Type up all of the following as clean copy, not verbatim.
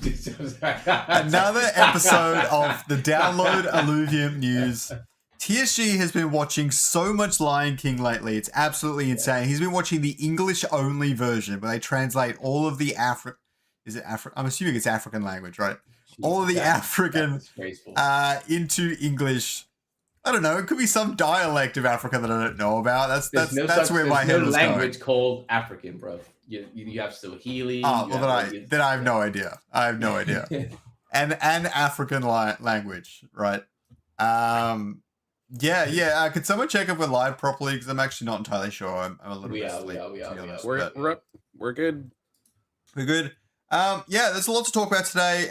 Another episode of the Download Illuvium News. TSG has been watching so much Lion King lately. It's absolutely insane. He's been watching the English-only version, where they translate all of the I'm assuming it's African language, right? All of the African into English. I don't know. It could be some dialect of Africa that I don't know about. That's where my head was going. There's no language called African, bro. You have Swahili. Oh, well, then I have no idea. I have no idea. And an African language, right? Yeah. Could someone check if we're live properly? Because I'm actually not entirely sure. I'm a little bit asleep. We're good. We're good. There's a lot to talk about today.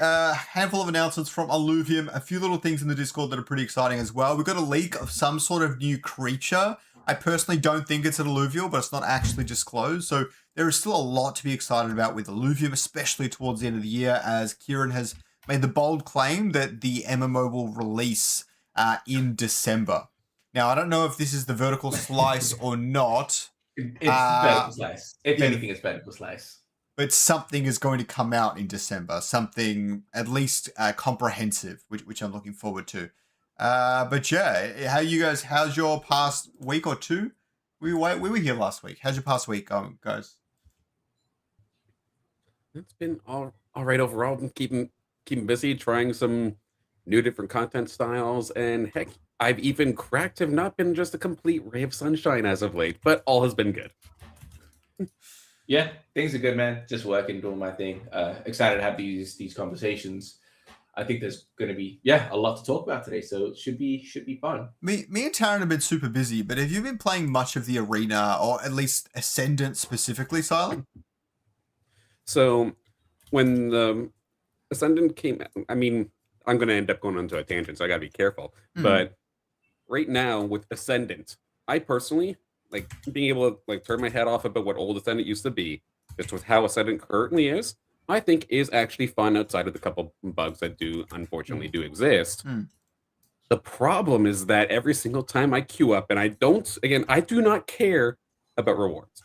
Handful of announcements from Illuvium. A few little things in the Discord that are pretty exciting as well. We've got a leak of some sort of new creature. I personally don't think it's an Illuvial, but it's not actually disclosed. So there is still a lot to be excited about with Illuvium, especially towards the end of the year, as Kieran has made the bold claim that the MMO will release in December. Now, I don't know if this is the vertical slice or not. It's vertical slice. If anything, it's vertical slice. But something is going to come out in December. Something at least comprehensive, which I'm looking forward to. But yeah, how's your past week or two? We were here last week. How's your past week going, guys? It's been all right overall. Been keeping busy, trying some new different content styles, and heck, I've even cracked have not been just a complete ray of sunshine as of late, but all has been good. Yeah, things are good, man. Just working, doing my thing. Excited to have these conversations. I think there's going to be a lot to talk about today, so it should be fun. Me and Taryn have been super busy, but have you been playing much of the Arena, or at least Ascendant specifically, Silent? So when the Ascendant came, I mean, I'm going to end up going onto a tangent, so I got to be careful. But right now with Ascendant, I personally like being able to like turn my head off about what old Ascendant used to be, just with how Ascendant currently is. I think is actually fun outside of the couple bugs that unfortunately do exist. The problem is that every single time I queue up, and I do not care about rewards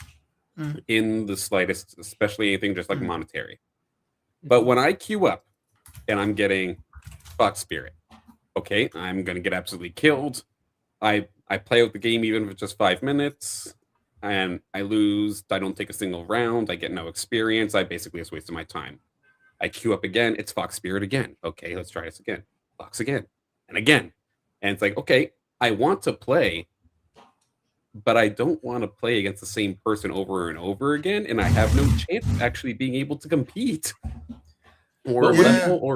in the slightest, especially anything just like monetary. But when I queue up and I'm getting Fox Spirit, okay, I'm going to get absolutely killed. I play out the game even if it's just 5 minutes. And I lose, I don't take a single round, I get no experience, I basically just wasted my time. I queue up again, it's Fox Spirit again. Okay, let's try this again. Fox again, and again. And it's like, okay, I want to play, but I don't want to play against the same person over and over again, and I have no chance of actually being able to compete or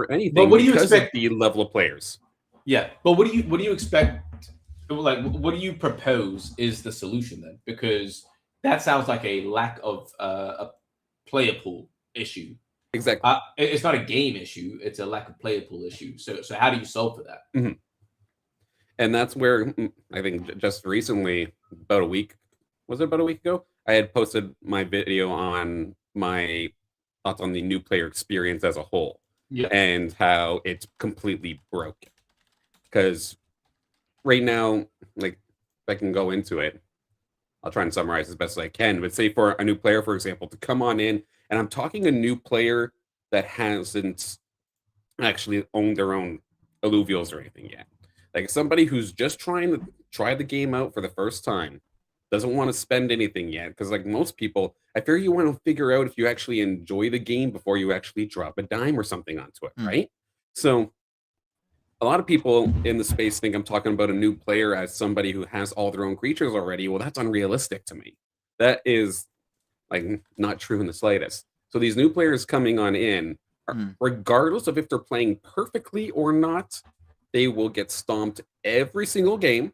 anything but what do you expect the level of players. Yeah, but what do you expect? Like, what do you propose is the solution then? Because that sounds like a lack of a player pool issue. Exactly. It's not a game issue; it's a lack of player pool issue. So how do you solve for that? And that's where I think just recently, about a week ago, I had posted my video on my thoughts on the new player experience as a whole, and how it's completely broken. Because right now, like, if I can go into it, I'll try and summarize as best as I can. But say for a new player, for example, to come on in, and I'm talking a new player that hasn't actually owned their own Illuvials or anything yet. Like somebody who's just trying to try the game out for the first time, doesn't want to spend anything yet. Because like most people, I fear you want to figure out if you actually enjoy the game before you actually drop a dime or something onto it, right? So a lot of people in the space think I'm talking about a new player as somebody who has all their own creatures already. Well, that's unrealistic to me. That is like not true in the slightest. So these new players coming on in, regardless of if they're playing perfectly or not, they will get stomped every single game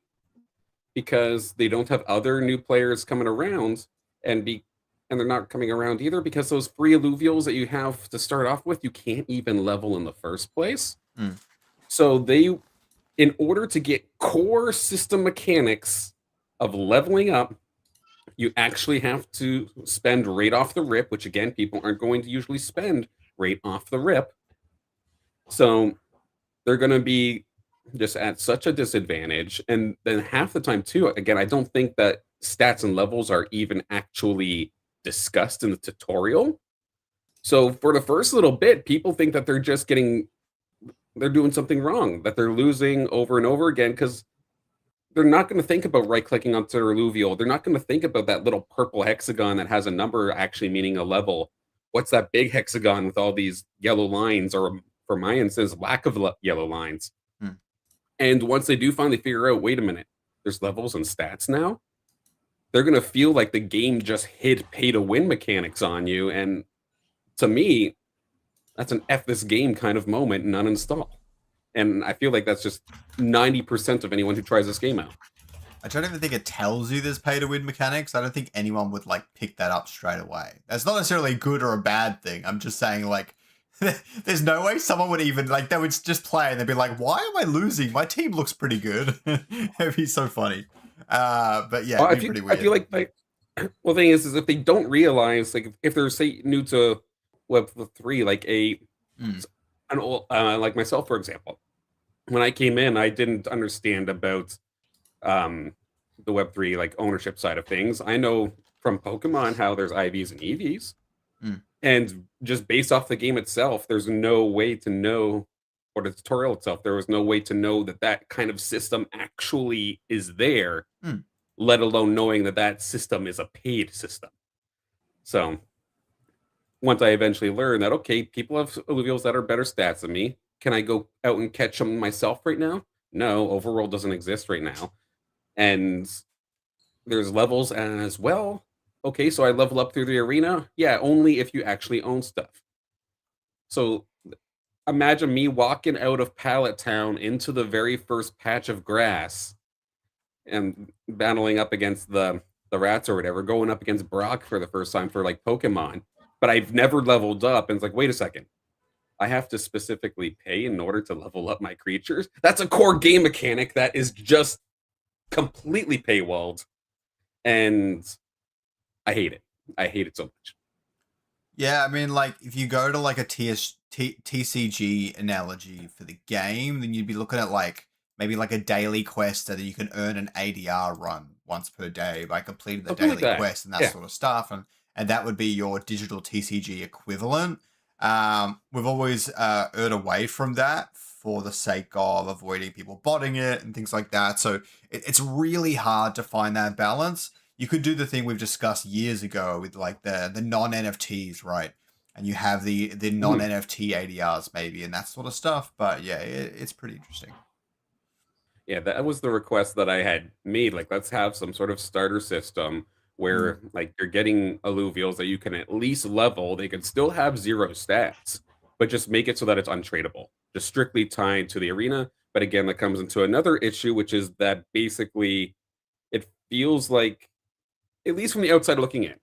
because they don't have other new players coming around, and they're not coming around either because those free Illuvials that you have to start off with, you can't even level in the first place. So in order to get core system mechanics of leveling up, you actually have to spend right off the rip, which again, people aren't going to usually spend right off the rip. So they're going to be just at such a disadvantage. And then half the time too, again, I don't think that stats and levels are even actually discussed in the tutorial. So for the first little bit, people think that they're doing something wrong, that they're losing over and over again, because they're not going to think about right-clicking onto their alluvial. They're not going to think about that little purple hexagon that has a number actually meaning a level. What's that big hexagon with all these yellow lines, or for my instance, lack of yellow lines? And once they do finally figure out, wait a minute, there's levels and stats now, they're going to feel like the game just hid pay-to-win mechanics on you. And to me, that's an F this game kind of moment and uninstall. And I feel like that's just 90% of anyone who tries this game out. I don't even think it tells you there's pay-to-win mechanics. I don't think anyone would like pick that up straight away. That's not necessarily a good or a bad thing. I'm just saying, like, there's no way someone would even, like, they would just play and they'd be like, why am I losing? My team looks pretty good. It'd be so funny. But yeah, it'd be pretty weird. I feel like, well, the thing is if they don't realize, like, if they're, say, new to Web 3, like like myself, for example, when I came in, I didn't understand about the Web3 like ownership side of things. I know from Pokemon how there's IVs and EVs, and just based off the game itself, there's no way to know, or the tutorial itself, there was no way to know that that kind of system actually is there, let alone knowing that that system is a paid system. So once I eventually learned that, okay, people have alluvials that are better stats than me, can I go out and catch them myself right now? No, overworld doesn't exist right now. And there's levels as well. Okay, so I level up through the arena. Yeah, only if you actually own stuff. So imagine me walking out of Pallet Town into the very first patch of grass and battling up against the rats or whatever, going up against Brock for the first time for like Pokemon. But I've never leveled up, and it's like, wait a second. I have to specifically pay in order to level up my creatures? That's a core game mechanic that is just completely paywalled, and I hate it. I hate it so much. Yeah, I mean, like, if you go to like a TCG analogy for the game, then you'd be looking at like maybe like a daily quest that you can earn an ADR run once per day by completing the daily quest and that sort of stuff, and that would be your digital TCG equivalent. We've always erred away from that for the sake of avoiding people botting it and things like that. So it's really hard to find that balance. You could do the thing we've discussed years ago with like the non-NFTs, right? And you have the non-NFT ADRs maybe and that sort of stuff. But yeah, it's pretty interesting. Yeah, that was the request that I had made. Like, let's have some sort of starter system where like you're getting alluvials that you can at least level. They can still have 0 stats, but just make it so that it's untradeable, just strictly tied to the arena. But again, that comes into another issue, which is that basically it feels like, at least from the outside looking in,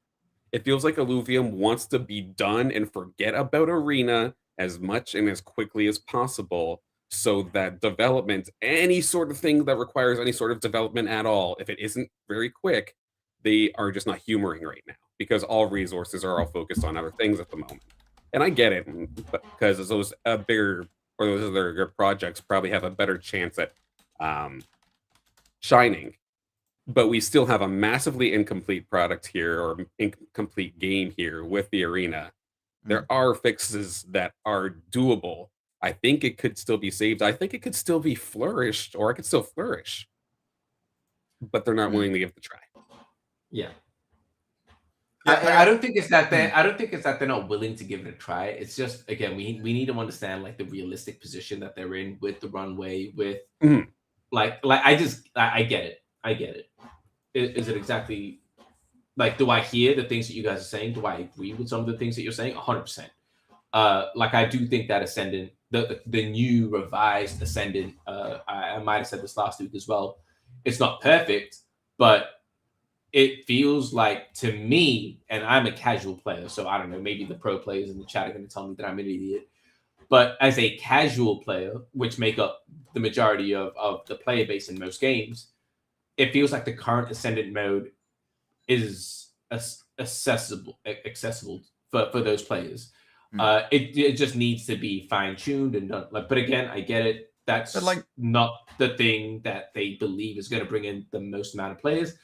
it feels like Illuvium wants to be done and forget about arena as much and as quickly as possible, so that development, any sort of thing that requires any sort of development at all, if it isn't very quick, they are just not humoring right now, because all resources are all focused on other things at the moment. And I get it, because those bigger, or those other projects probably have a better chance at shining. But we still have a massively incomplete product here, or incomplete game here with the arena. There are fixes that are doable. I think it could still be saved. I think it could still be flourished, or I could still flourish. But they're not willing to give it a try. Yeah. I don't think it's that I don't think it's that they're not willing to give it a try. It's just, again, we need to understand like the realistic position that they're in with the runway, with like I get it. I get it. Is it exactly like, do I hear the things that you guys are saying? Do I agree with some of the things that you're saying? 100%. Like, I do think that Ascendant, the new revised Ascendant, I might have said this last week as well, it's not perfect, but it feels like, to me, and I'm a casual player, so I don't know, maybe the pro players in the chat are going to tell me that I'm an idiot, but as a casual player, which make up the majority of the player base in most games, it feels like the current Ascendant mode is accessible for those players. It just needs to be fine-tuned and done. Like, but again, I get it. That's not the thing that they believe is going to bring in the most amount of players,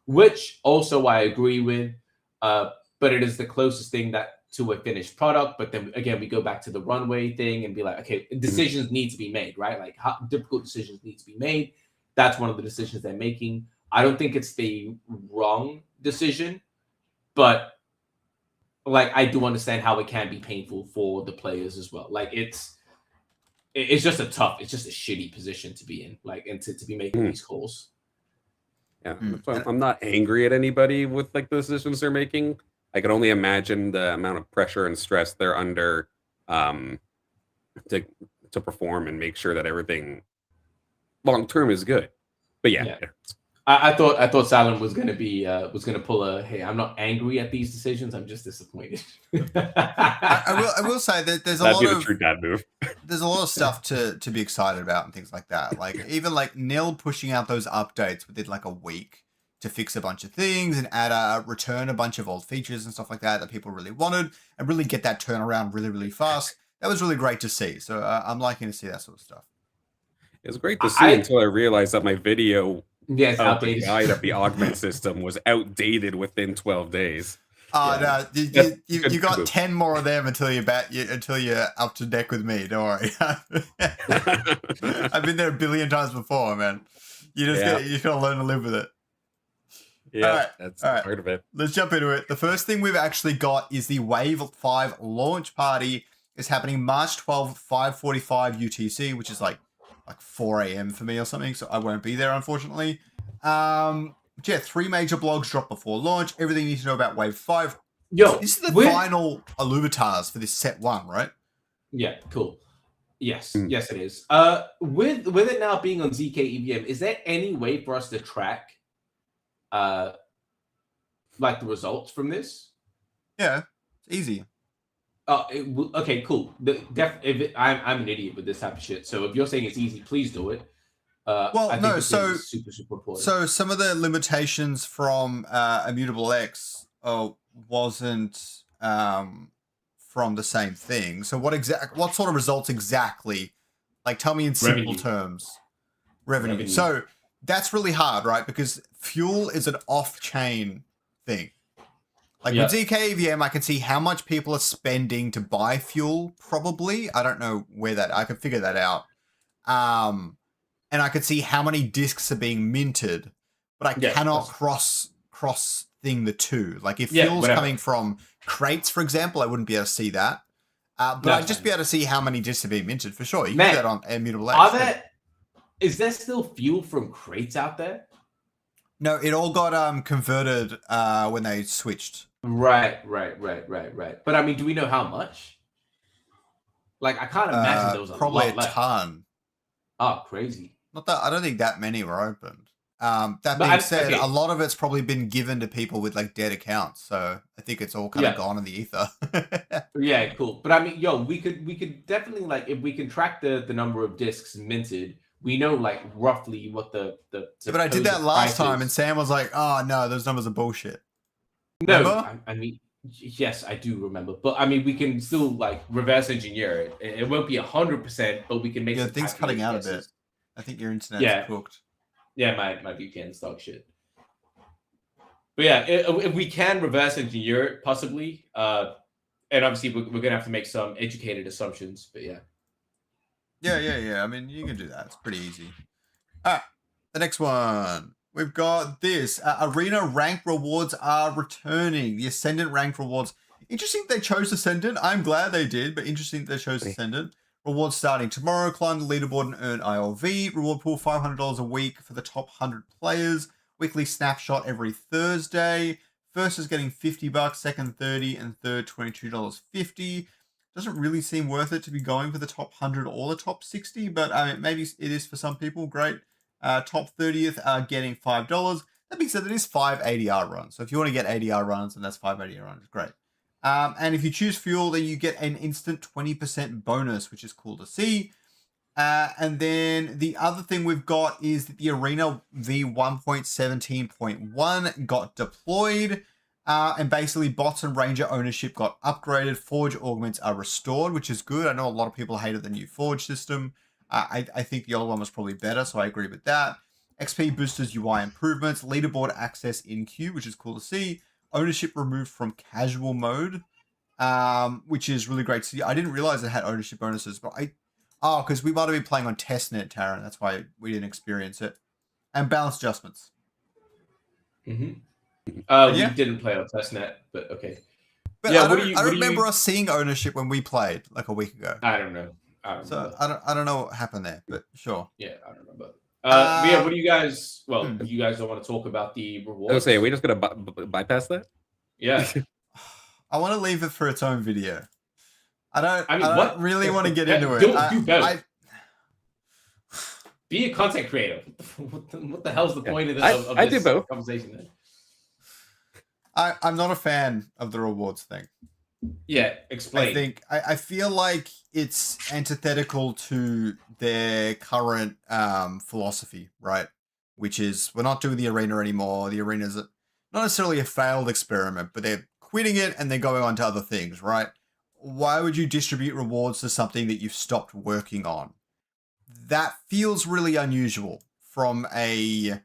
which also I agree with. But it is the closest thing that to a finished product. But then again, we go back to the runway thing and be like, okay, decisions need to be made, right? Like how difficult decisions need to be made. That's one of the decisions they're making. I don't think it's the wrong decision, but like I do understand how it can be painful for the players as well. Like it's just it's just a shitty position to be in, like, and to be making these calls. Yeah, so I'm not angry at anybody with like the decisions they're making. I can only imagine the amount of pressure and stress they're under to perform and make sure that everything long term is good. But yeah. I thought Salem was gonna pull a hey, I'm not angry at these decisions, I'm just disappointed. I will say that there's That'd be the true dad move. There's a lot of stuff to be excited about and things like that. Like even like Nil pushing out those updates within like a week to fix a bunch of things and return a bunch of old features and stuff like that people really wanted, and really get that turnaround really, really fast. That was really great to see. So I'm liking to see that sort of stuff. It was great to see until I realized that my video outdated. The guide of the augment system was outdated within 12 days. No, you got 10 more of them until you're up to deck with me. Don't worry. I've been there a billion times before, man. You gotta learn to live with it. Yeah, that's part of it. Let's jump into it. The first thing we've actually got is the Wave 5 launch party. It's happening March 12th, 5:45 UTC, which is like 4 a.m. for me or something, so I won't be there, unfortunately. 3 major blogs drop before launch. Everything you need to know about Wave 5. Yo, this is the final Illuvatars for this set 1, right? Yeah, cool. Yes, yes, it is. With it now being on ZK EVM, is there any way for us to track like the results from this? Yeah, it's easy. Okay, cool. I'm an idiot with this type of shit. So if you're saying it's easy, please do it. Super important. So some of the limitations from Immutable X wasn't from the same thing. So what sort of results exactly? Like, tell me in simple terms. Revenue. So that's really hard, right? Because fuel is an off-chain thing. Like with ZK EVM, I can see how much people are spending to buy fuel, probably. I don't know where I could figure that out. And I could see how many discs are being minted, but I cannot cross thing the two. Like if fuel's coming from crates, for example, I wouldn't be able to see that. But I'd just be able to see how many discs are being minted for sure. You can do that on Immutable X. Is there still fuel from crates out there? No, it all got converted when they switched. Right. But I mean, do we know how much? Like, I can't imagine there was probably a ton. Oh, crazy! Not that I don't think that many were opened. That being said, a lot of it's probably been given to people with like dead accounts, so I think it's all kind of gone in the ether. Yeah, cool. But I mean, we could definitely, like, if we can track the number of discs minted, we know like roughly what the but I did that last time, and Sam was like, "Oh no, those numbers are bullshit." No, I mean, yes, I do remember, but I mean, we can still like reverse engineer it. It won't be 100%, but we can make. Yeah, things cutting out a bit. I think your internet's cooked. Yeah, my VPN's dog shit. But yeah, if we can reverse engineer it, possibly, and obviously we're gonna have to make some educated assumptions. But yeah. I mean, you can do that. It's pretty easy. All right, the next one. We've got this. Arena rank rewards are returning. The Ascendant rank rewards. Interesting they chose Ascendant. I'm glad they did, but interesting they chose Ascendant. Rewards starting tomorrow. Climb the leaderboard and earn ILV. Reward pool $500 a week for the top 100 players. Weekly snapshot every Thursday. First is getting $50, second $30, and third $22.50. Doesn't really seem worth it to be going for the top 100 or the top 60, but maybe it is for some people. Great. Top 30th are getting $5. That being said, it is 5 ADR runs. So if you want to get ADR runs, then that's 5 ADR runs. Great. And if you choose fuel, then you get an instant 20% bonus, which is cool to see. And then the other thing we've got is that the Arena v1.17.1 got deployed. And basically bots and ranger ownership got upgraded. Forge augments are restored, which is good. I know a lot of people hated the new Forge system. I think the old one was probably better, so I agree with that. XP boosters, UI improvements, leaderboard access in queue, which is cool to see. Ownership removed from casual mode. which is really great to see. I didn't realize it had ownership bonuses, but because we might have been playing on testnet, Taryn. That's why we didn't experience it. And balance adjustments. We Yeah. didn't play on testnet, but okay. But Yeah, I don't remember us seeing ownership when we played like a week ago. I don't know. So I don't know what happened there, but sure. Yeah, I don't remember. Yeah, what do you guys? Well, you guys don't want to talk about the rewards. I was saying, are we just gonna bypass that? Yeah. I want to leave it for its own video. I don't what? really want to get into it. Do both. Be a content creator. What the hell's the point of this conversation then? I'm not a fan of the rewards thing. Yeah, explain. I feel like it's antithetical to their current philosophy, right? Which is we're not doing the arena anymore. The arena's not necessarily a failed experiment, but they're quitting it and they're going on to other things, right? Why would you distribute rewards to something that you've stopped working on? That feels really unusual from a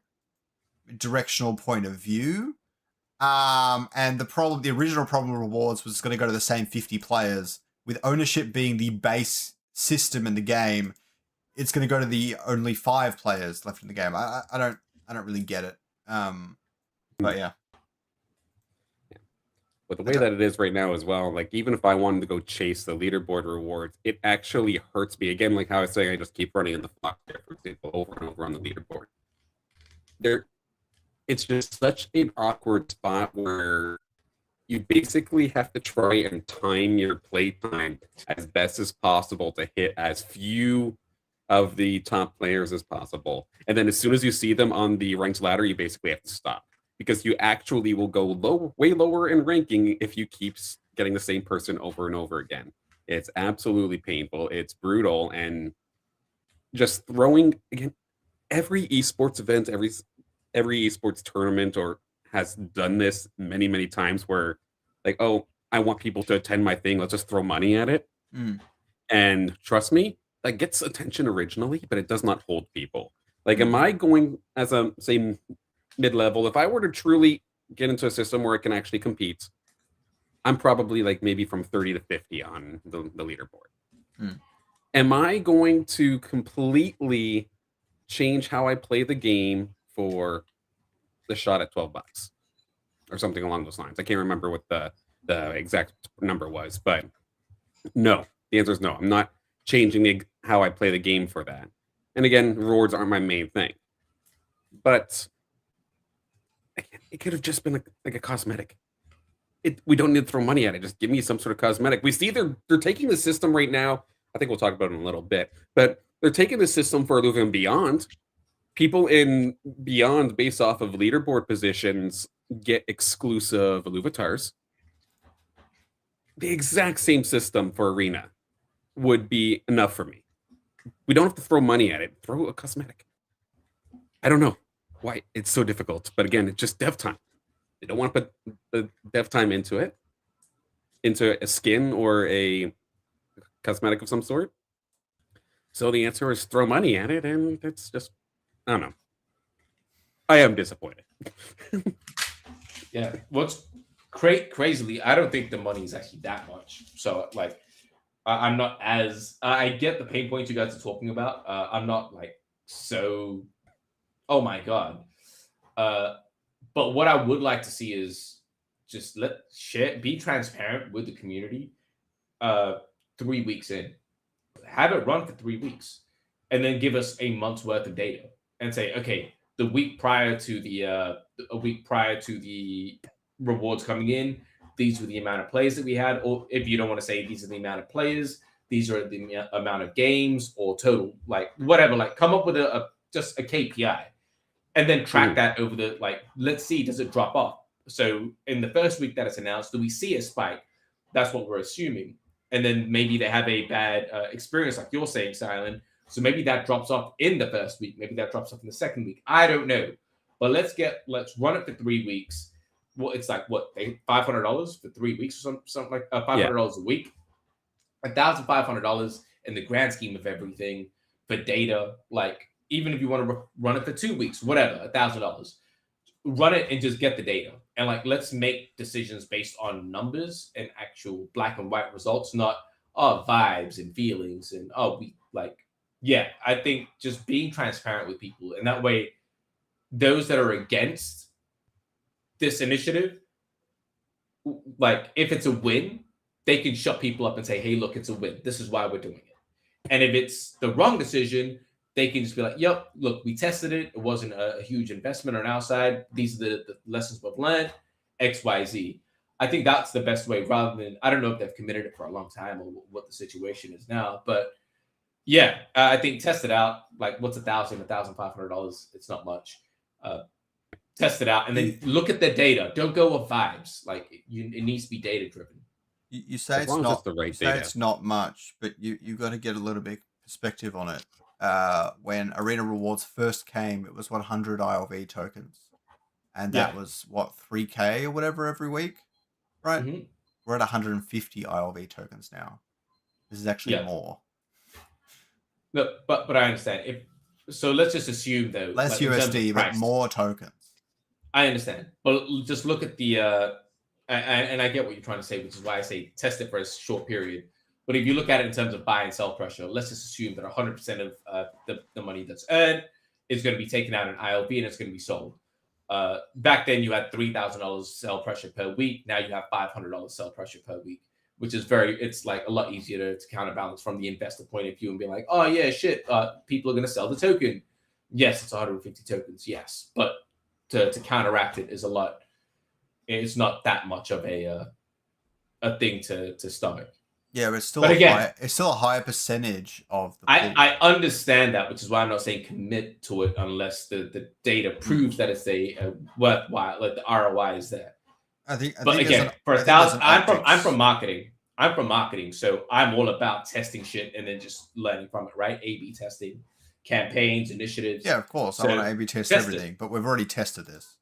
directional point of view. And the original problem with rewards was going to go to the same 50 players. With ownership being the base system in the game, it's going to go to the only 5 players left in the game. I don't really get it. But yeah. But the way that it is right now as well, like even if I wanted to go chase the leaderboard rewards, it actually hurts me. Again, like how I was saying, I just keep running in the flock there, for example, over and over on the leaderboard. It's just such an awkward spot where you basically have to try and time your playtime as best as possible to hit as few of the top players as possible. And then as soon as you see them on the ranked ladder, you basically have to stop. Because you actually will go way lower in ranking if you keep getting the same person over and over again. It's absolutely painful. It's brutal. And just throwing, again, every esports event, every esports tournament has done this many, many times where like, oh, I want people to attend my thing. Let's just throw money at it. And trust me, that gets attention originally, but it does not hold people. Like, am I going as a, say, mid-level, if I were to truly get into a system where I can actually compete, I'm probably like maybe from 30 to 50 on the leaderboard. Am I going to completely change how I play the game for the shot at $12 or something along those lines? I can't remember what the exact number was, but no, the answer is no. I'm not changing how I play the game for that. And again, rewards aren't my main thing, but it could have just been like a cosmetic. We don't need to throw money at it. Just give me some sort of cosmetic. We see they're taking the system right now. I think we'll talk about it in a little bit, but they're taking the system for Illuvium Beyond. People in Beyond, based off of leaderboard positions, get exclusive Illuvatars. The exact same system for Arena would be enough for me. We don't have to throw money at it. Throw a cosmetic. I don't know why it's so difficult, but again, it's just dev time. They don't want to put the dev time into it, into a skin or a cosmetic of some sort. So the answer is throw money at it, and it's just, I don't know. I am disappointed. Yeah, what's crazily, I don't think the money is actually that much. So like, I'm not as I get the pain points you guys are talking about. I'm not like so. Oh my god. But what I would like to see is just be transparent with the community. 3 weeks in, have it run for 3 weeks, and then give us a month's worth of data and say, okay, the week prior to the rewards coming in, these were the amount of players that we had. Or if you don't want to say these are the amount of players, these are the amount of games or total, like whatever. Like come up with just a KPI. And then track that over the, like, let's see, does it drop off? So in the first week that it's announced, do we see a spike? That's what we're assuming. And then maybe they have a bad experience, like you're saying, Silent. So maybe that drops off in the first week. Maybe that drops off in the second week. I don't know. But let's run it for 3 weeks. Well, it's like, what, $500 for 3 weeks or something like $500 a week? $1,500 in the grand scheme of everything for data, like, even if you want to run it for 2 weeks, whatever, $1,000, run it and just get the data. and like let's make decisions based on numbers and actual black and white results, not vibes and feelings and we like. Yeah, I think just being transparent with people, and that way, those that are against this initiative, like if it's a win, they can shut people up and say, hey, look, it's a win. This is why we're doing it. And if it's the wrong decision, they can just be like, yep, look, we tested it. It wasn't a huge investment on our side. These are the lessons we've learned, X, Y, Z. I think that's the best way rather than, I don't know if they've committed it for a long time or what the situation is now, but yeah, I think test it out. Like what's $1,500? It's not much. Test it out and then look at the data. Don't go with vibes. Like it needs to be data driven. You say As it's long as not it's the right you say data. it's not much, but you got to get a little bit perspective on it. When Arena Rewards first came, it was 100 ILV tokens, and that was what 3K or whatever every week, right? Mm-hmm. We're at 150 ILV tokens now. This is actually more. No, but I understand. So let's just assume though, less like, USD, but more tokens. I understand, but just look at the and I get what you're trying to say, which is why I say test it for a short period. But if you look at it in terms of buy and sell pressure, let's just assume that 100% of the money that's earned is going to be taken out in ILV and it's going to be sold. Back then, you had $3,000 sell pressure per week. Now you have $500 sell pressure per week, which is it's like a lot easier to counterbalance from the investor point of view and be like, oh yeah, shit, people are going to sell the token. Yes, it's 150 tokens. Yes, but to counteract it is a lot. It's not that much of a thing to stomach. Yeah, but it's still a higher percentage of the pool. I understand that, which is why I'm not saying commit to it unless the data proves that it's a worthwhile, like the ROI is there. But again, for 1,000, I'm from marketing. I'm from marketing, so I'm all about testing shit and then just learning from it, right? A/B testing, campaigns, initiatives. Yeah, of course. I want to A/B test everything, but we've already tested this.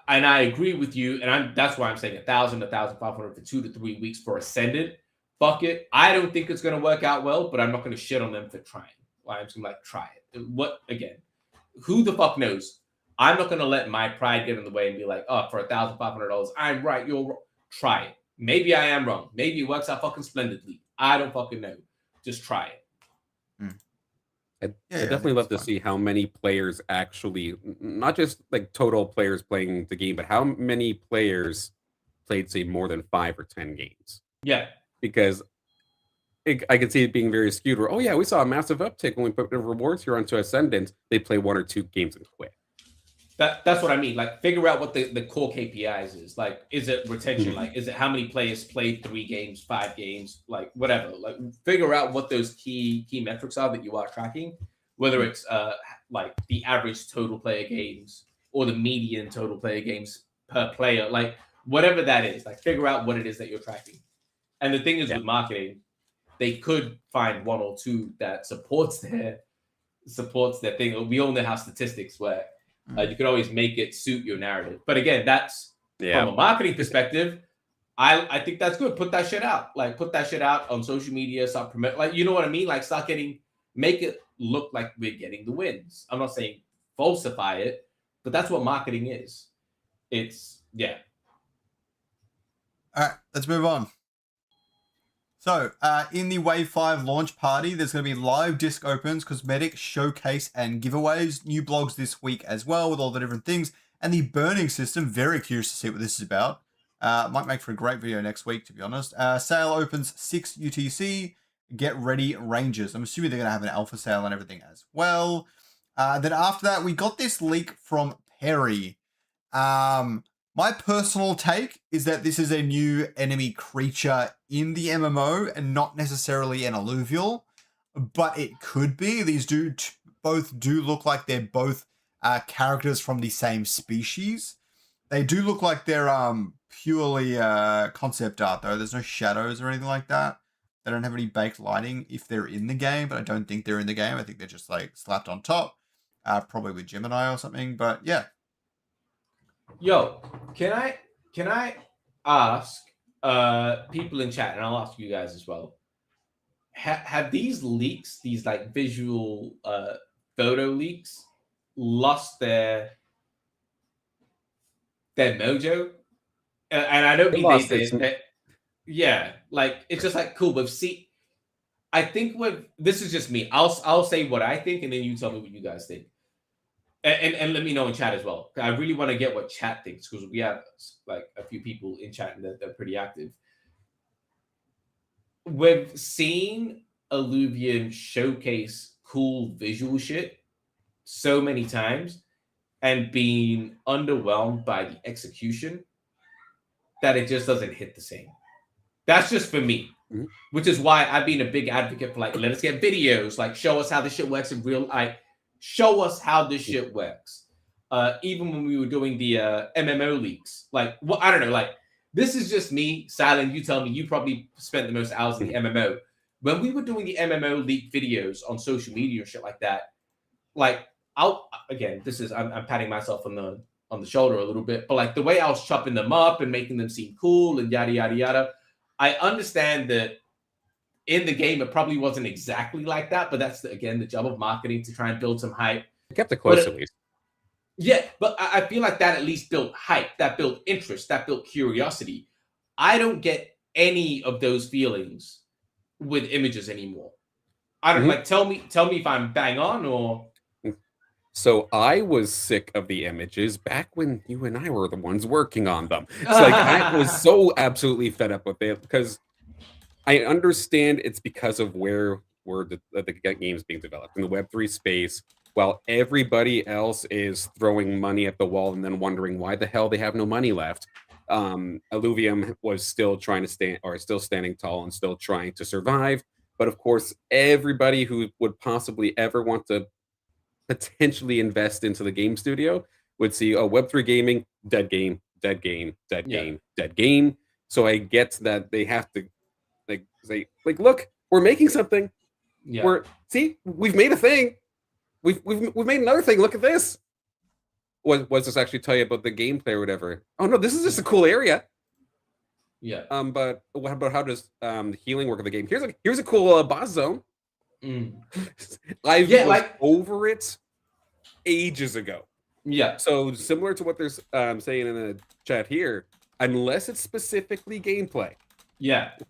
And I agree with you, and that's why I'm saying 1,000, 1,500 for 2 to 3 weeks for Ascended. Fuck it. I don't think it's going to work out well, but I'm not going to shit on them for trying. I'm just going to try it. What again? Who the fuck knows? I'm not going to let my pride get in the way and be like, oh, for $1,500, I'm right. You're wrong. Try it. Maybe I am wrong. Maybe it works out fucking splendidly. I don't fucking know. Just try it. I'd definitely love to see how many players actually, not just like total players playing the game, but how many players played, say, more than 5 or 10 games. Yeah. Because I could see it being very skewed where, oh yeah, we saw a massive uptick when we put the rewards here onto Ascendant. They play 1 or 2 games and quit. That's what I mean. Like, figure out what the core KPIs is. Like, is it retention? Like, is it how many players played 3 games, 5 games, like whatever. Like, figure out what those key metrics are that you are tracking. Whether it's like the average total player games or the median total player games per player, like whatever that is. Like, figure out what it is that you're tracking. And the thing is with marketing, they could find 1 or 2 that supports their thing. We all know how statistics work. You could always make it suit your narrative. But again, that's from a marketing perspective. I think that's good. Put that shit out. Like, put that shit out on social media. Start promote. Like, you know what I mean? Like, make it look like we're getting the wins. I'm not saying falsify it, but that's what marketing is. It's All right, let's move on. So, in the Wave 5 launch party, there's going to be live disc opens, cosmetic, showcase, and giveaways. New blogs this week as well with all the different things. And the burning system, very curious to see what this is about. Might make for a great video next week, to be honest. Sale opens 6 UTC. Get ready, Rangers. I'm assuming they're going to have an alpha sale and everything as well. Then after that, we got this leak from Perry. My personal take is that this is a new enemy creature in the MMO and not necessarily an alluvial, but it could be. These both do look like they're both characters from the same species. They do look like they're purely concept art, though. There's no shadows or anything like that. They don't have any baked lighting if they're in the game, but I don't think they're in the game. I think they're just like slapped on top, probably with Gemini or something. But yeah. Yo, can I ask people in chat, and I'll ask you guys as well. Have these leaks, these like visual photo leaks, lost their their mojo, and I don't mean they yeah, like it's just like cool, but see, I think this is just me. I'll say what I think, and then you tell me what you guys think, and let me know in chat as well. I really want to get what chat thinks because we have like a few people in chat and they're pretty active. We've seen Illuvium showcase cool visual shit so many times and being underwhelmed by the execution that it just doesn't hit the same. That's just for me, which is why I've been a big advocate for like, let us get videos, like show us how this shit works in real life. Show us how this shit works. Even when we were doing the MMO leaks, like, well, I don't know, like this is just me, Silent. You tell me, you probably spent the most hours in the MMO. When we were doing the MMO leak videos on social media and shit like that, like I'm patting myself on the shoulder a little bit, but like the way I was chopping them up and making them seem cool and yada yada yada. I understand that in the game it probably wasn't exactly like that, but that's again the job of marketing to try and build some hype. I kept it close at least. Yeah, but I feel like that at least built hype, that built interest, that built curiosity. I don't get any of those feelings with images anymore. I don't like tell me if I'm bang on or. So I was sick of the images back when you and I were the ones working on them. So like I was so absolutely fed up with it because I understand it's because of where the game's being developed in the Web3 space, while everybody else is throwing money at the wall and then wondering why the hell they have no money left. Illuvium was still trying to still standing tall and still trying to survive. But of course, everybody who would possibly ever want to potentially invest into the game studio would see, oh, Web3 gaming, dead game, dead game, dead game, dead game. So I get that they have to like say, like, look, we're making something. Yeah. We've made a thing. We've made another thing. Look at this. What does this actually tell you about the gameplay or whatever? Oh no, this is just a cool area. Yeah. But what about how does the healing work of the game? Here's a cool boss zone. I was over it ages ago. Yeah. So similar to what they're saying in the chat here, unless it's specifically gameplay,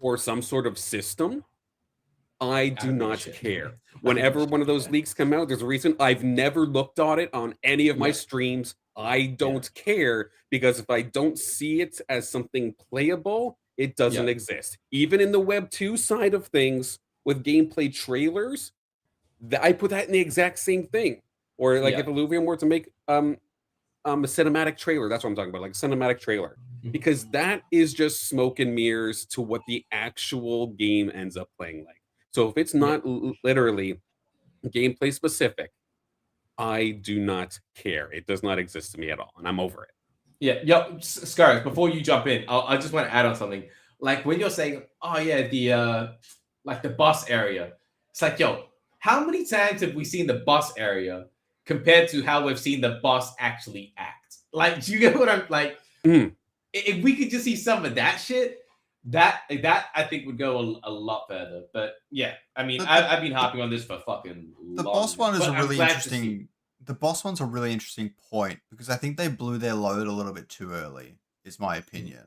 or some sort of system, I do not care. Whenever one of those leaks come out, there's a reason I've never looked at it on any of my streams. I don't care because if I don't see it as something playable, it doesn't exist. Even in the Web 2 side of things with gameplay trailers, I put that in the exact same thing. Or like if Illuvium were to make a cinematic trailer, that's what I'm talking about, like cinematic trailer, because that is just smoke and mirrors to what the actual game ends up playing like. So if it's not literally gameplay specific, I do not care. It does not exist to me at all, and I'm over it. Yeah, Scoriox, before you jump in, I just want to add on something. Like when you're saying, oh yeah, the boss area, it's like, yo, how many times have we seen the boss area compared to how we've seen the boss actually act? Like, do you get what I'm like? If we could just see some of that shit, that I think would go a lot further. But yeah, I mean, I've been harping on this for fucking long. The boss one is a really interesting. The boss one's a really interesting point because I think they blew their load a little bit too early, is my opinion.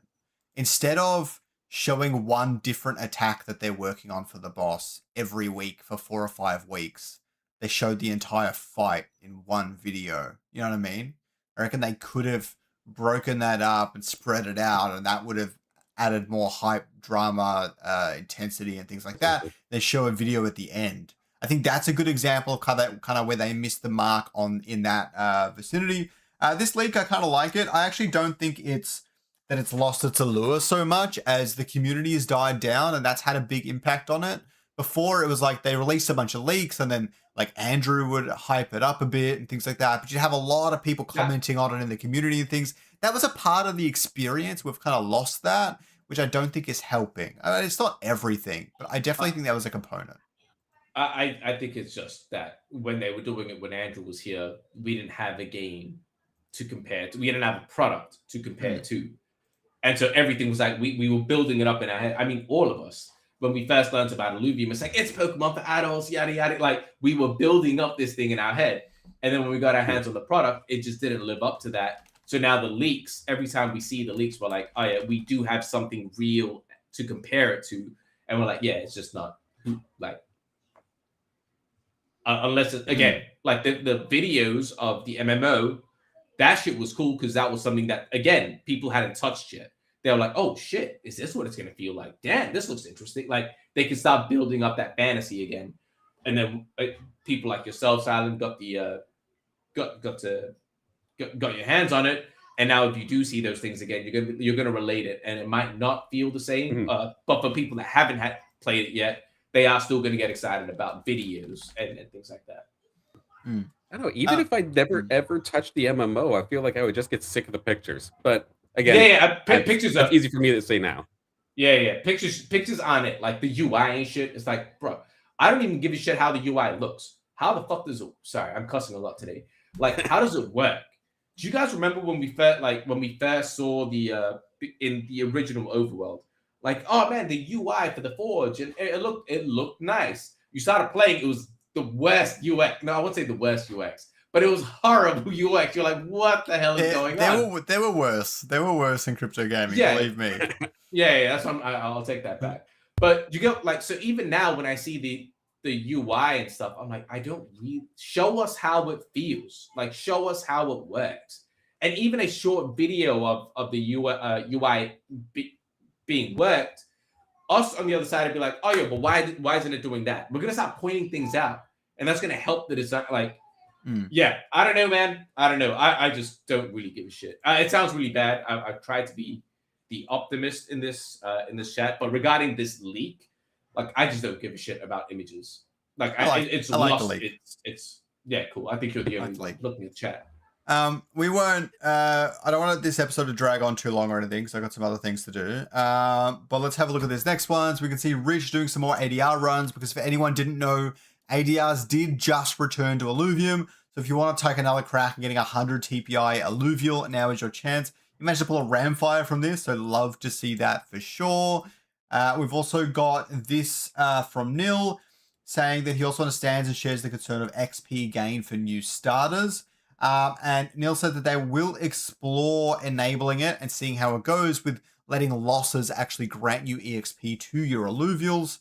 Instead of showing one different attack that they're working on for the boss every week for 4 or 5 weeks, they showed the entire fight in one video. You know what I mean? I reckon they could have broken that up and spread it out, and that would have added more hype, drama, intensity, and things like that. They show a video at the end. I think that's a good example of kind of where they missed the mark in that vicinity. This leak, I kind of like it. I actually don't think it's lost its allure so much as the community has died down, and that's had a big impact on it. Before, it was like they released a bunch of leaks, and then like Andrew would hype it up a bit and things like that. But you'd have a lot of people commenting on it in the community and things. That was a part of the experience. We've kind of lost that, which I don't think is helping. I mean, it's not everything, but I definitely think that was a component. I think it's just that when they were doing it, when Andrew was here, we didn't have a game to compare to. We didn't have a product to compare to. And so everything was like, we were building it up in our head. I mean, all of us, when we first learned about Illuvium, it's like, it's Pokemon for adults, yada, yada. Like, we were building up this thing in our head. And then when we got our hands on the product, it just didn't live up to that. So now the leaks, every time we see the leaks, we're like, oh yeah, we do have something real to compare it to. And we're like, yeah, it's just not like, unless it, again, like the videos of the MMO, that shit was cool because that was something that, again, people hadn't touched yet. They were like, oh shit, is this what it's going to feel like? Damn, this looks interesting. Like they can start building up that fantasy again. And then people like yourself, Silent, got the got your hands on it. And now if you do see those things again, you're gonna relate it, and it might not feel the same. But for people that haven't played it yet, they are still gonna get excited about videos and things like that. I don't know. Even if I never ever touched the MMO, I feel like I would just get sick of the pictures. But again, pictures. That's easy for me to say now. Yeah. Pictures on it, like the UI and shit. It's like, bro, I don't even give a shit how the UI looks. How the fuck does it? Sorry, I'm cussing a lot today. Like, how does it work? Do you guys remember when we first saw the in the original Overworld? Like, oh man, the UI for the Forge, and it looked nice. You started playing, it was the worst UX. No, I wouldn't say the worst UX, but it was horrible UX. You're like, what the hell is going on? They were worse. They were worse in crypto gaming. Yeah. Believe me. Yeah. That's what I'll take that back. But you get like, so even now when I see the UI and stuff, I'm like, I don't really show us how it feels. Like, show us how it works. And even a short video of the UI being worked, us on the other side would be like, oh yeah, but why isn't it doing that? We're gonna start pointing things out, and that's gonna help the design. Like, yeah, I don't know, man. I don't know. I just don't really give a shit. It sounds really bad. I've tried to be the optimist in this chat, but regarding this leak, like, I just don't give a shit about images. Like, it's lost. It's yeah, cool. I think you're the only one looking at the chat. We won't. I don't want this episode to drag on too long or anything, because I got some other things to do. But let's have a look at this next one. So we can see Rich doing some more ADR runs, because if anyone didn't know, ADRs did just return to Illuvium. So if you want to take another crack and getting 100 TPI Illuvial, now is your chance. You managed to pull a Ramfire from this, so love to see that for sure. We've also got this from Nil, saying that he also understands and shares the concern of XP gain for new starters. And Neil said that they will explore enabling it and seeing how it goes with letting losses actually grant you EXP to your Illuvials.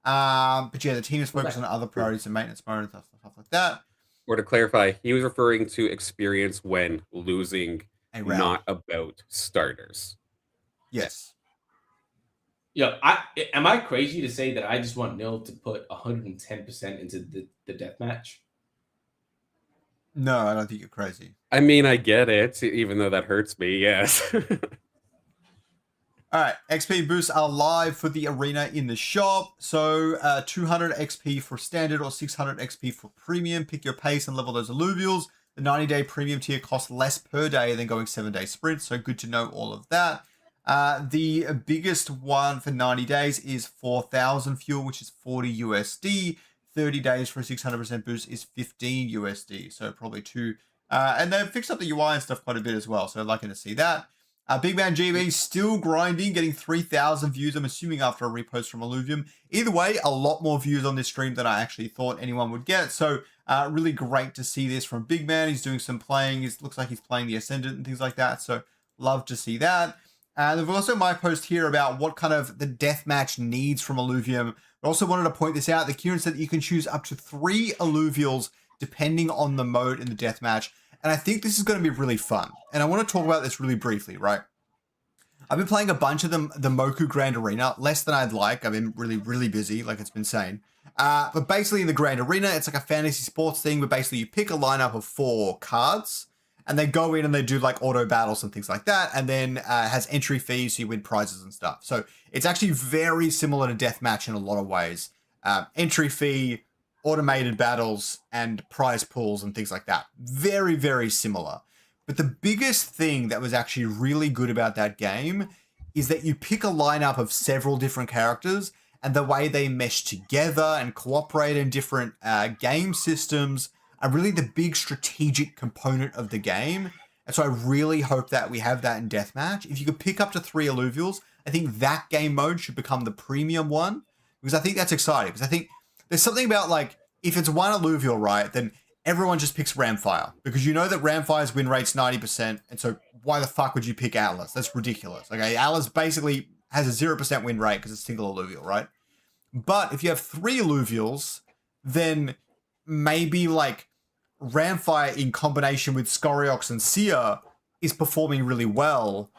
But yeah, the team is focused on other priorities and maintenance mode and stuff like that. Or to clarify, he was referring to experience when losing, not about starters. Yes. Yeah, am I crazy to say that I just want Nil to put 110% into the deathmatch? No, I don't think you're crazy. I mean, I get it, even though that hurts me, yes. All right, XP boosts are live for the arena in the shop. So 200 XP for standard or 600 XP for premium. Pick your pace and level those Illuvials. The 90-day premium tier costs less per day than going 7-day sprint, so good to know all of that. The biggest one for 90 days is 4,000 fuel, which is 40 USD. 30 days for a 600% boost is 15 USD, so probably two. And they've fixed up the UI and stuff quite a bit as well, so liking to see that. Big Man GB still grinding, getting 3,000 views, I'm assuming after a repost from Illuvium. Either way, a lot more views on this stream than I actually thought anyone would get, so really great to see this from Big Man. He's doing some playing, it looks like he's playing the Ascendant and things like that, so love to see that. There's also my post here about what kind of the deathmatch needs from Illuvium. I also wanted to point this out. The Kieran said that you can choose up to 3 Illuvials depending on the mode in the deathmatch. And I think this is going to be really fun. And I want to talk about this really briefly, right? I've been playing a bunch of the Moku Grand Arena, less than I'd like. I've been really, really busy, like it's been insane. But basically in the Grand Arena, it's like a fantasy sports thing where basically you pick a lineup of 4 cards and they go in and they do like auto battles and things like that. And then has entry fees, so you win prizes and stuff. So it's actually very similar to Deathmatch in a lot of ways. Entry fee, automated battles, and prize pools and things like that. Very, very similar. But the biggest thing that was actually really good about that game is that you pick a lineup of several different characters and the way they mesh together and cooperate in different game systems are really the big strategic component of the game. And so I really hope that we have that in Deathmatch. If you could pick up to 3 Illuvials, I think that game mode should become the premium one, because I think that's exciting. Because I think there's something about, like, if it's one Illuvial, right, then everyone just picks Ramfire because you know that Ramfire's win rate's 90%, and so why the fuck would you pick Atlas? That's ridiculous. Okay, Atlas basically has a 0% win rate because it's single alluvial, right? But if you have 3 alluvials, then maybe like Ramfire in combination with Scoriox and Seer is performing really well,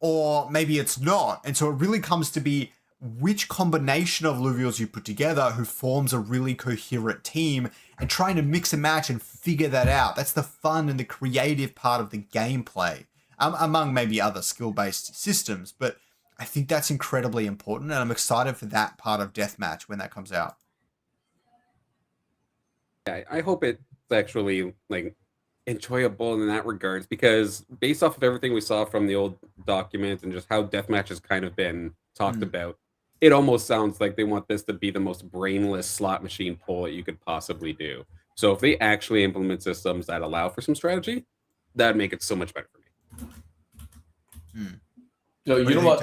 or maybe it's not. And so it really comes to be which combination of alluvials you put together who forms a really coherent team, and trying to mix and match and figure that out. That's the fun and the creative part of the gameplay, among maybe other skill-based systems. But I think that's incredibly important, and I'm excited for that part of Deathmatch when that comes out. Yeah, I hope it's actually like enjoyable in that regards, because based off of everything we saw from the old document and just how Deathmatch has kind of been talked about, it almost sounds like they want this to be the most brainless slot machine pull that you could possibly do. So if they actually implement systems that allow for some strategy, that'd make it so much better for me. So you know what?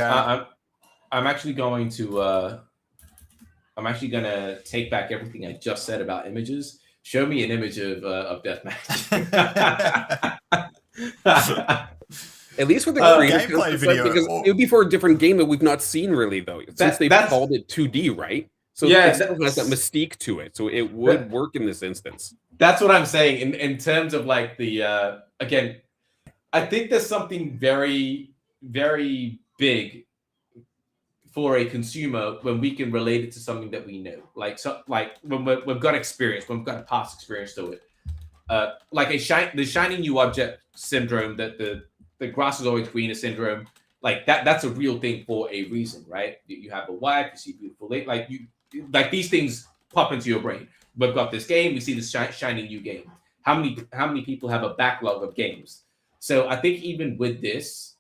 I'm actually going to take back everything I just said about images. Show me an image of Deathmatch. At least with the gameplay video, because it would be for a different game that we've not seen really, though, since they've called it 2D, right? So it still has that mystique to it. So it would work in this instance. That's what I'm saying. In terms of like the again, I think there's something very, very big for a consumer when we can relate it to something that we know, like when we've got experience, when we've got a past experience to it, like the shiny new object syndrome, that the grass is always greener syndrome, like that's a real thing for a reason, right? You have a wife, you see beautiful lake, like these things pop into your brain. We've got this game, we see this shiny new game. How many people have a backlog of games? So I think even with this,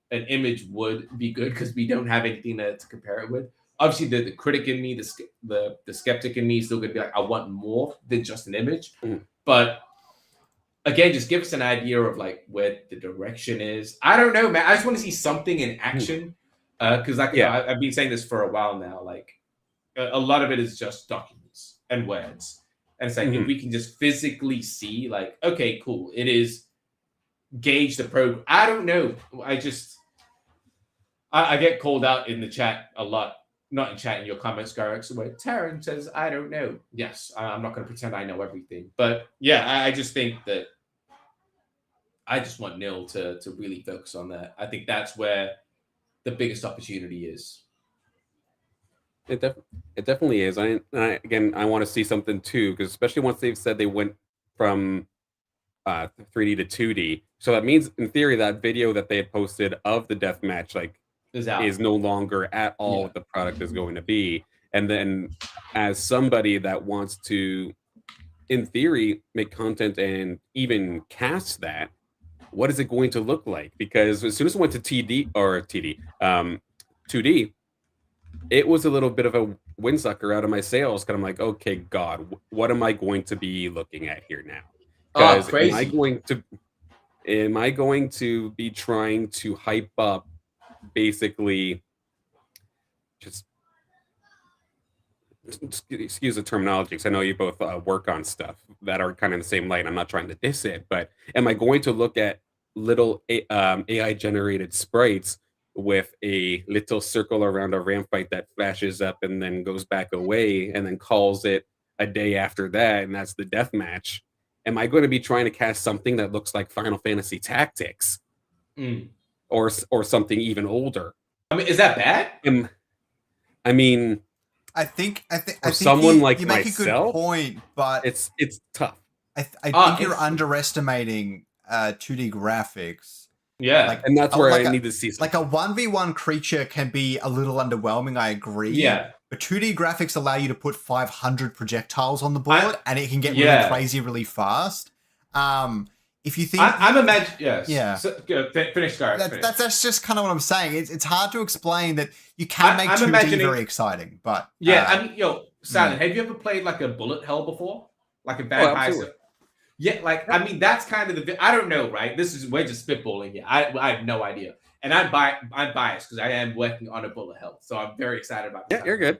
an image would be good because we don't have anything to compare it with. Obviously, the critic in me, the skeptic in me, is still going to be like, I want more than just an image. But again, just give us an idea of like where the direction is. I don't know, man. I just want to see something in action because I've been saying this for a while now. Like a lot of it is just documents and words, and it's like if we can just physically see, like, okay, cool, it is gauge the program. I don't know. I get called out in the chat a lot. Not in chat, in your comments, Scoriox, where Taryn says, I don't know. Yes, I'm not going to pretend I know everything. But yeah, I just think that I just want Nil to really focus on that. I think that's where the biggest opportunity is. It definitely is. I want to see something too, because especially once they've said they went from 3D to 2D. So that means, in theory, that video that they had posted of the deathmatch is no longer at all what the product is going to be. And then, as somebody that wants to, in theory, make content and even cast that, what is it going to look like? Because as soon as it went to 2D, it was a little bit of a windsucker out of my sails. Because I'm like, okay, God, what am I going to be looking at here now? Because am I going to be trying to hype up basically just excuse the terminology, because I know you both work on stuff that are kind of in the same light. I'm not trying to diss it, but am I going to look at little AI generated sprites with a little circle around a ramp fight that flashes up and then goes back away and then calls it a day after that, and that's the death match? Am I going to be trying to cast something that looks like Final Fantasy Tactics, or something even older? I mean, is that bad? I mean, I think someone like you make myself, a good point, but it's tough. I think you're underestimating 2D graphics. Yeah, and that's where I need to see something. Like a 1v1 creature can be a little underwhelming, I agree. Yeah. But 2D graphics allow you to put 500 projectiles on the board, and it can get really crazy really fast. If you think... I'm imagining... Yes. Yeah. So, finish, Scoriox. That's just kind of what I'm saying. It's hard to explain that you can make 2D very exciting, but... Yeah, I mean, Silent, have you ever played like a bullet hell before? Like a vampire... Yeah, like, I mean, that's kind of the... I don't know, right? We're just spitballing here. I have no idea. And I'm biased because I am working on a bullet hell. So I'm very excited about this. Yeah, you're good.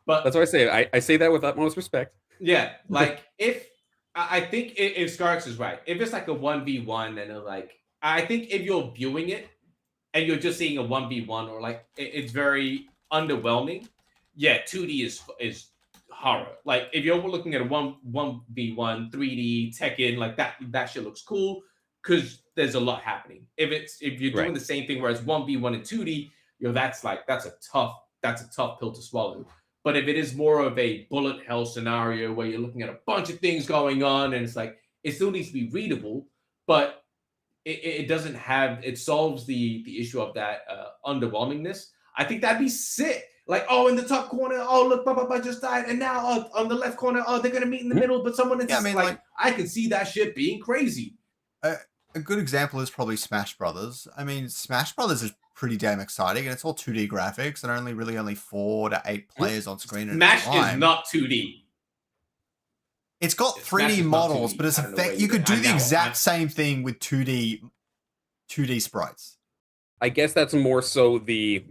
But that's what I say. I say that with utmost respect. Yeah, like, if I think if Scoriox is right, if it's like a 1v1 and like, I think if you're viewing it and you're just seeing a 1v1 or like it's very underwhelming, yeah, 2D is horror. Like if you're looking at a 1v1 3D Tekken, like that shit looks cool because there's a lot happening. If you're doing the same thing where it's 1v1 and 2D, that's a tough pill to swallow. But if it is more of a bullet hell scenario where you're looking at a bunch of things going on and it's like it still needs to be readable, but it doesn't have, it solves the issue of that underwhelmingness. I think that'd be sick. Like, oh, in the top corner, oh look, blah just died, and now on the left corner, oh, they're gonna meet in the middle, but someone is like I can see that shit being crazy. A good example is probably Smash Brothers. I mean, Smash Brothers is pretty damn exciting, and it's all 2D graphics, and only 4 to 8 players on screen. Smash is not 2D. It's got 3D models, but it's you could do the exact same thing with 2D sprites. I guess that's more so the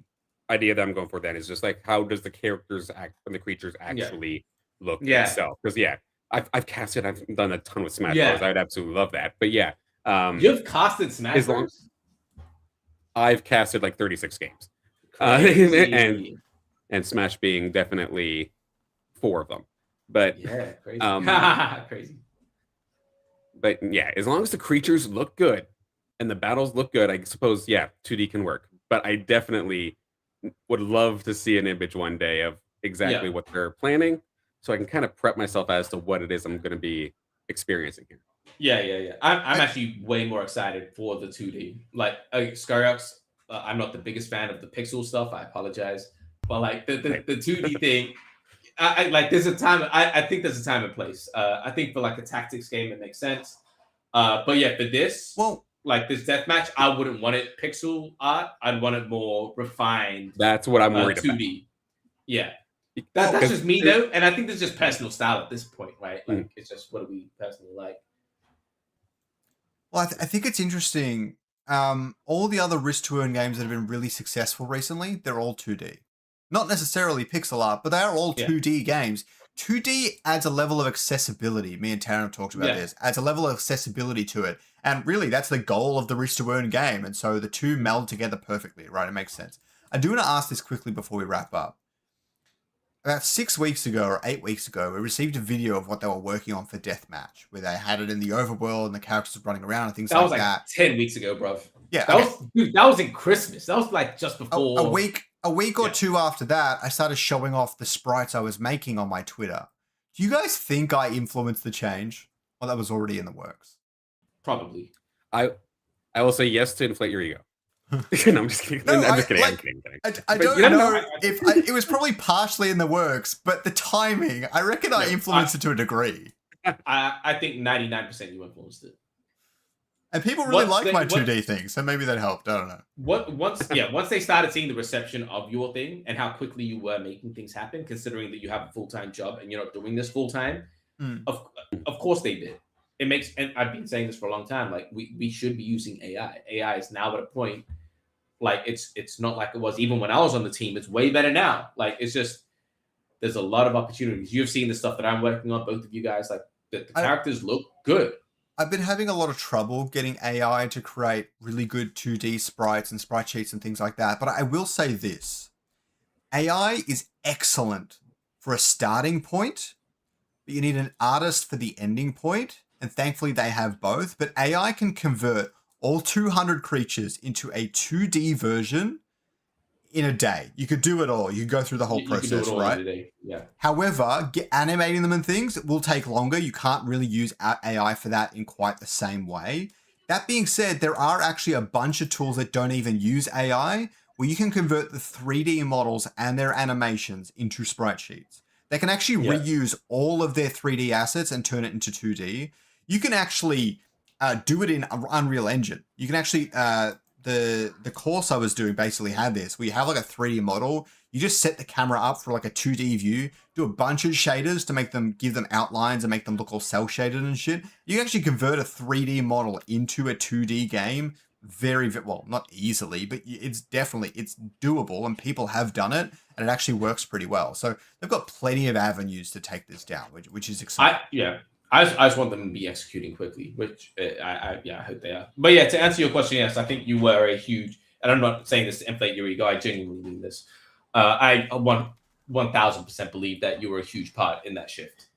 idea that I'm going for. Then is just like, how does the characters act and the creatures actually look itself? Because I've casted, I've done a ton with Smash Bros. I'd absolutely love that. But you've casted Smash Bros. I've casted like 36 games, and Smash being definitely 4 of them. But crazy. Crazy. But as long as the creatures look good and the battles look good, I suppose 2D can work. But I definitely would love to see an image one day of exactly what they're planning, so I can kind of prep myself as to what it is I'm going to be experiencing here. Yeah. I'm actually way more excited for the 2D. Like Scoriox, I'm not the biggest fan of the pixel stuff. I apologize, but like the 2D thing, I like. There's a time. I think there's a time and place. I think for like a tactics game, it makes sense. But for this, like this deathmatch, I wouldn't want it pixel art. I'd want it more refined. That's what I'm worried 2D. About. Yeah. That's just me though, and I think it's just personal style at this point, right? Like it's just what do we personally like. Well, I think it's interesting. All the other risk to earn games that have been really successful recently, they're all 2D. Not necessarily pixel art, but they are all 2D games. 2D adds a level of accessibility. Me and Taryn have talked about this. Adds a level of accessibility to it. And really, that's the goal of the risk to earn game. And so the two meld together perfectly, right? It makes sense. I do want to ask this quickly before we wrap up. About 6 weeks ago or 8 weeks ago, we received a video of what they were working on for Deathmatch, where they had it in the overworld and the characters were running around and things like that. That was like 10 weeks ago, bro. Yeah. That was in Christmas. That was like just before. A week or two after that, I started showing off the sprites I was making on my Twitter. Do you guys think I influenced the change? Or that was already in the works? Probably. I will say yes to inflate your ego. No, I'm just kidding. I'm just kidding. I don't know if it was probably partially in the works, but the timing, I reckon I influenced it to a degree. I think 99% you influenced it. And people really like my 2D thing, so maybe that helped. I don't know. Once they started seeing the reception of your thing and how quickly you were making things happen, considering that you have a full-time job and you're not doing this full-time, of course they did. It makes, and I've been saying this for a long time, like we should be using AI. AI is now at a point, like it's not like it was even when I was on the team. It's way better now. Like it's just, there's a lot of opportunities. You've seen the stuff that I'm working on, both of you guys, like the characters look good. I've been having a lot of trouble getting AI to create really good 2D sprites and sprite sheets and things like that. But I will say this. AI is excellent for a starting point, but you need an artist for the ending point. And thankfully they have both. But AI can convert all 200 creatures into a 2D version in a day. You could do it all. You could go through the whole process, right? In a day. Yeah. However, animating them and things will take longer. You can't really use AI for that in quite the same way. That being said, there are actually a bunch of tools that don't even use AI where you can convert the 3D models and their animations into sprite sheets. They can actually reuse all of their 3D assets and turn it into 2D. You can actually do it in Unreal Engine. You can actually... The course I was doing basically had this. We have like a 3D model. You just set the camera up for like a 2D view, do a bunch of shaders to make them, give them outlines and make them look all cell shaded and shit. You can actually convert a 3D model into a 2D game very, well, not easily, but it's doable and people have done it and it actually works pretty well. So they've got plenty of avenues to take this down, which is exciting. I just want them to be executing quickly, which I hope they are. But yeah, to answer your question, yes, I think you were a huge, and I'm not saying this to inflate your ego. I genuinely mean this. I 1000% believe that you were a huge part in that shift.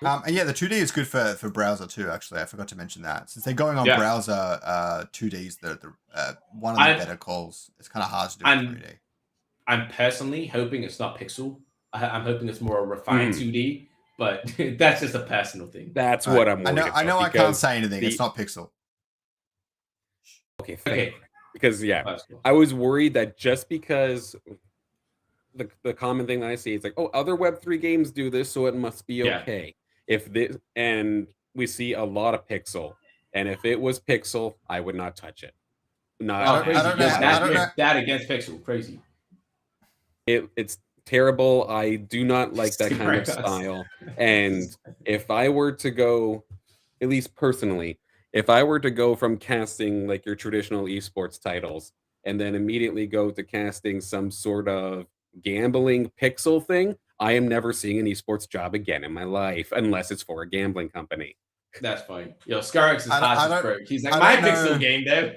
And yeah, the 2D is good for browser too. Actually, I forgot to mention that since they're going on browser 2Ds, the one of the better calls. It's kind of hard to do with 3D. I'm personally hoping it's not pixel. I'm hoping it's more a refined 2D, but that's just a personal thing. That's what I'm worried about. I know I can't say anything. It's not pixel. Okay. Because I was worried that just because the common thing that I see is like, oh, other Web3 games do this, so it must be okay. If this, and we see a lot of pixel, and if it was pixel, I would not touch it. Crazy. I don't know. That against pixel, crazy. It's terrible. I do not like that kind of style. And if I were to go, at least personally, if I were to go from casting like your traditional esports titles and then immediately go to casting some sort of gambling pixel thing, I am never seeing an esports job again in my life unless it's for a gambling company. That's fine. Yo, Scoriox is hot as He's like, my pixel game, Dev.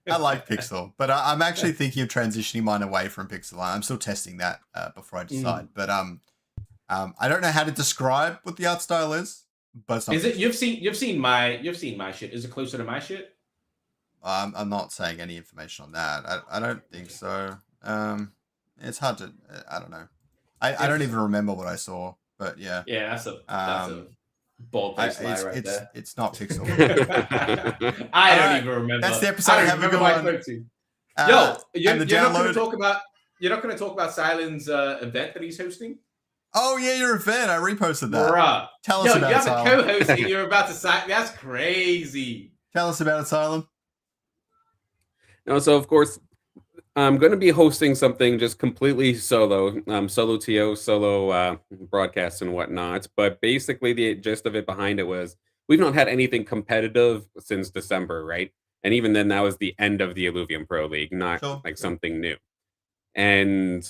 I like pixel, but I'm actually thinking of transitioning mine away from pixel. I'm still testing that before I decide. But I don't know how to describe what the art style is. But it's not you've seen my shit? Is it closer to my shit? I'm not saying any information on that. I don't think so. It's hard to. I don't know. I don't even remember what I saw. But yeah. Yeah, that's a bold-faced lie right there. It's not pixel. I don't even remember. That's the episode. Have a good one. Yo, you're not going to talk about Silen's event that he's hosting. Oh yeah, your event. I reposted that. Bruh. Tell us about it. You have a co-host and you're about to sign. That's crazy. Tell us about it, Silent. No, so of course, I'm going to be hosting something just completely solo, solo TO, solo broadcasts and whatnot. But basically, the gist of it behind it was we've not had anything competitive since December, right? And even then, that was the end of the Illuvium Pro League, not like something new. And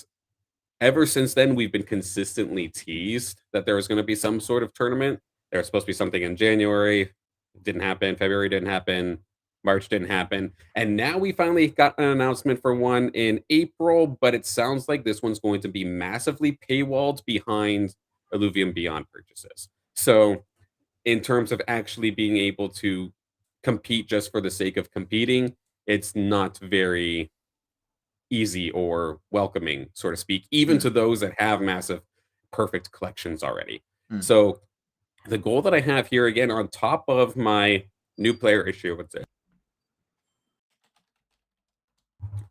ever since then, we've been consistently teased that there was going to be some sort of tournament. There was supposed to be something in January. Didn't happen. February didn't happen. March didn't happen. And now we finally got an announcement for one in April, but it sounds like this one's going to be massively paywalled behind Illuvium Beyond purchases. So in terms of actually being able to compete just for the sake of competing, it's not very easy or welcoming, so to speak, even to those that have massive, perfect collections already. So the goal that I have here, again, on top of my new player issue,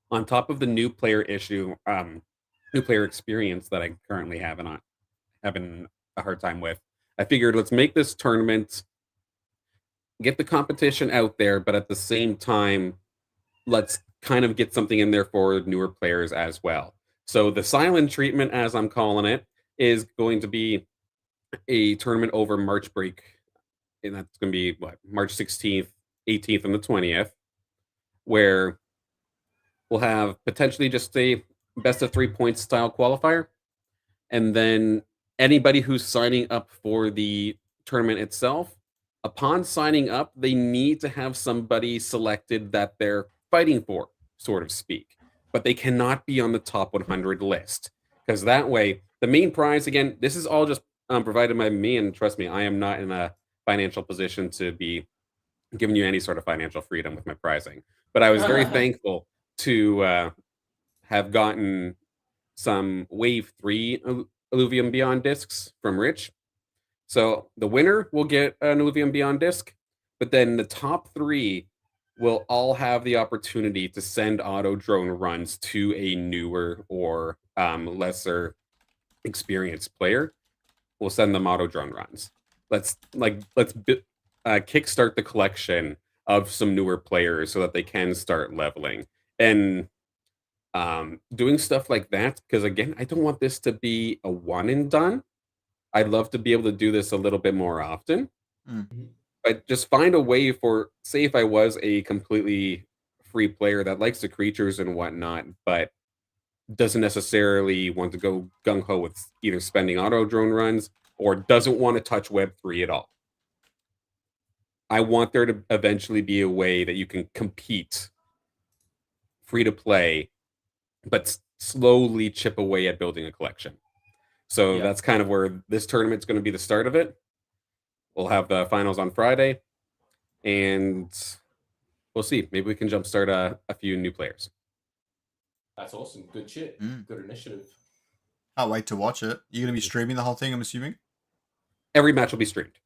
on top of the new player issue, new player experience that I currently have and having a hard time with, I figured let's make this tournament, get the competition out there, but at the same time, let's kind of get something in there for newer players as well. So the silent treatment, as I'm calling it, is going to be a tournament over March break, and that's going to be March 16th, 18th, and the 20th, where we'll have potentially just a best of 3 points style qualifier, and then anybody who's signing up for the tournament itself, upon signing up, they need to have somebody selected that they're fighting for, so to speak, but they cannot be on the top 100 list, because that way the main prize, again, this is all just provided by me, and trust me, I am not in a financial position to be giving you any sort of financial freedom with my pricing, but I was very thankful to have gotten some Wave 3 Illuvium Beyond discs from Rich. So the winner will get an Illuvium Beyond disc, but then the top 3 will all have the opportunity to send auto drone runs to a newer or lesser experienced player. We'll send them auto drone runs. Let's kickstart the collection of some newer players so that they can start leveling and doing stuff like that. Because again, I don't want this to be a one and done. I'd love to be able to do this a little bit more often. But just find a way for, say, if I was a completely free player that likes the creatures and whatnot, but doesn't necessarily want to go gung-ho with either spending auto drone runs or doesn't want to touch Web3 at all. I want there to eventually be a way that you can compete free to play, but slowly chip away at building a collection. So that's kind of where this tournament's going to be the start of it. We'll have the finals on Friday, and we'll see. Maybe we can jumpstart a few new players. That's awesome. Good shit. Good initiative. Can't wait to watch it. You're going to be streaming the whole thing, I'm assuming? Every match will be streamed.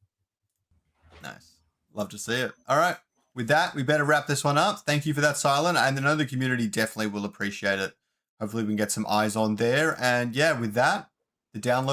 Nice. Love to see it. All right. With that, we better wrap this one up. Thank you for that, Silent. And I know the community definitely will appreciate it. Hopefully we can get some eyes on there. And yeah, with that, the download